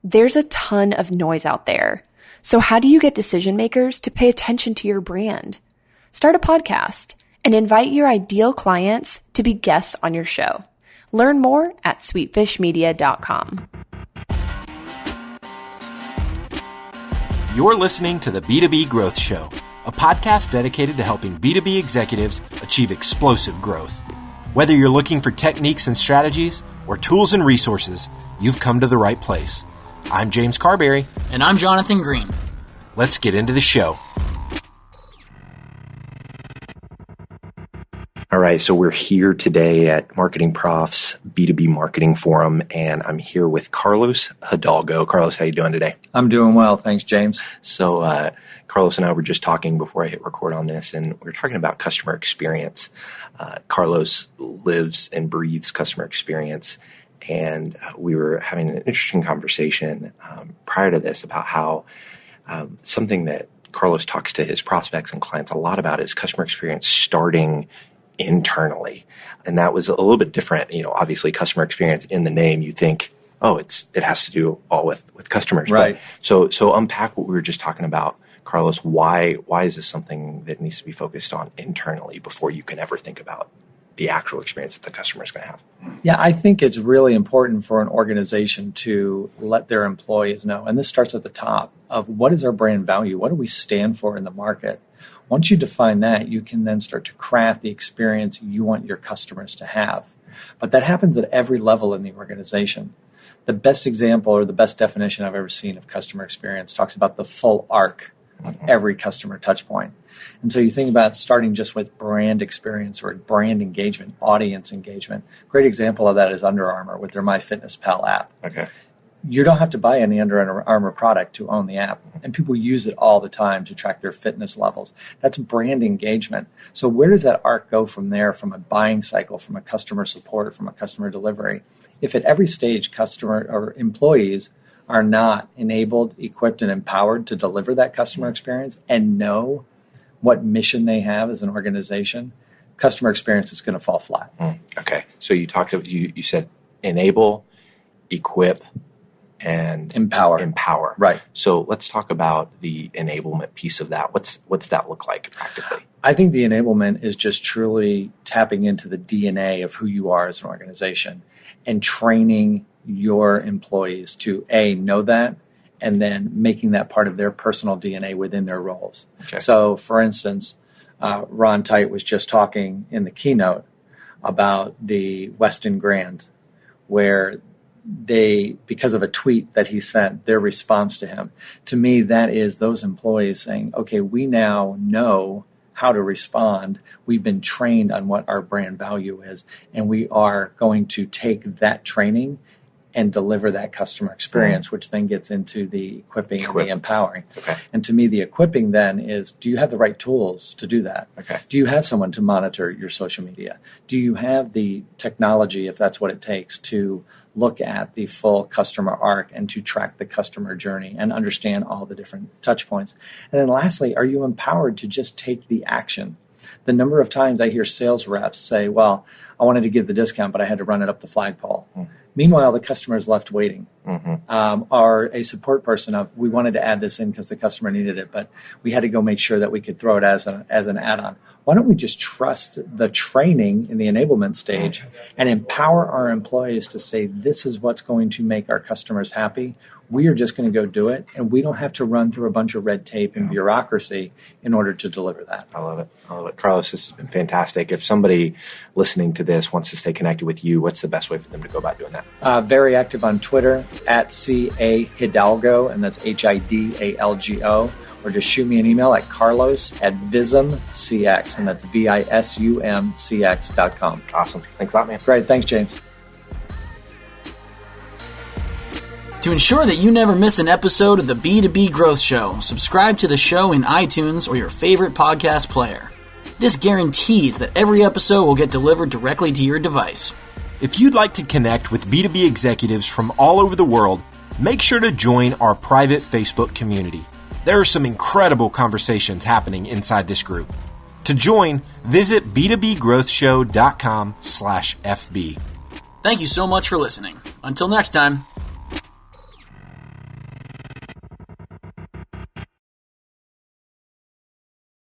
There's a ton of noise out there. So how do you get decision makers to pay attention to your brand? Start a podcast and invite your ideal clients to be guests on your show. Learn more at sweetfishmedia.com. You're listening to the B2B Growth Show, a podcast dedicated to helping B2B executives achieve explosive growth. Whether you're looking for techniques and strategies or tools and resources, you've come to the right place. I'm James Carberry. And I'm Jonathan Green. Let's get into the show. All right, so we're here today at Marketing Prof's B2B Marketing Forum, and I'm here with Carlos Hidalgo. Carlos, how you doing today? I'm doing well. Thanks, James. So Carlos and I were just talking before I hit record on this, and we were talking about customer experience. Carlos lives and breathes customer experience, and we were having an interesting conversation prior to this about how something that Carlos talks to his prospects and clients a lot about is customer experience starting internally. And that was a little bit different. You know, obviously customer experience in the name, you think, oh, it has to do all with customers. Right. But so unpack what we were just talking about, Carlos. Why is this something that needs to be focused on internally before you can ever think about the actual experience that the customer is going to have? Yeah, I think it's really important for an organization to let their employees know, and this starts at the top, of what is our brand value? What do we stand for in the market? Once you define that, you can then start to craft the experience you want your customers to have. But that happens at every level in the organization. The best example or the best definition I've ever seen of customer experience talks about the full arc of every customer touch point. And so you think about starting just with brand experience or brand engagement, audience engagement. Great example of that is Under Armour with their MyFitnessPal app. Okay. You don't have to buy any Under Armour product to own the app. And people use it all the time to track their fitness levels. That's brand engagement. So where does that arc go from there, from a buying cycle, from a customer support, from a customer delivery? If at every stage customer or employees are not enabled, equipped, and empowered to deliver that customer experience and know what mission they have as an organization, customer experience is going to fall flat. Okay. So you said enable, equip, and empower. Right. So let's talk about the enablement piece of that. What's that look like practically? I think the enablement is just truly tapping into the DNA of who you are as an organization and training your employees to know that, and then making that part of their personal DNA within their roles. Okay. So, for instance, Ron Tite was just talking in the keynote about the Westin Grand, where because of a tweet that he sent, their response to him. To me, that is those employees saying, okay, we now know how to respond. We've been trained on what our brand value is, and we are going to take that training and deliver that customer experience, which then gets into the equipping and the empowering. Okay. And to me, the equipping then is, do you have the right tools to do that? Okay. Do you have someone to monitor your social media? Do you have the technology, if that's what it takes, to look at the full customer arc and to track the customer journey and understand all the different touch points? And then lastly, are you empowered to just take the action? The number of times I hear sales reps say, well, I wanted to give the discount, but I had to run it up the flagpole. Meanwhile, the customer is left waiting. Or a support person we wanted to add this in because the customer needed it, but we had to go make sure that we could throw it as an add-on. Why don't we just trust the training in the enablement stage and empower our employees to say, this is what's going to make our customers happy. We are just going to go do it, and we don't have to run through a bunch of red tape and bureaucracy in order to deliver that. I love it. Carlos, this has been fantastic. If somebody listening to this wants to stay connected with you, what's the best way for them to go about doing that? Very active on Twitter, at CA Hidalgo, and that's HIDALGO. Or just shoot me an email at carlos@VisumCx, and that's VISUMCX.com. Awesome. Thanks a lot, man. Great. Thanks, James. To ensure that you never miss an episode of the B2B Growth Show, subscribe to the show in iTunes or your favorite podcast player. This guarantees that every episode will get delivered directly to your device. If you'd like to connect with B2B executives from all over the world, make sure to join our private Facebook community. There are some incredible conversations happening inside this group. To join, visit b2bgrowthshow.com/FB. Thank you so much for listening. Until next time.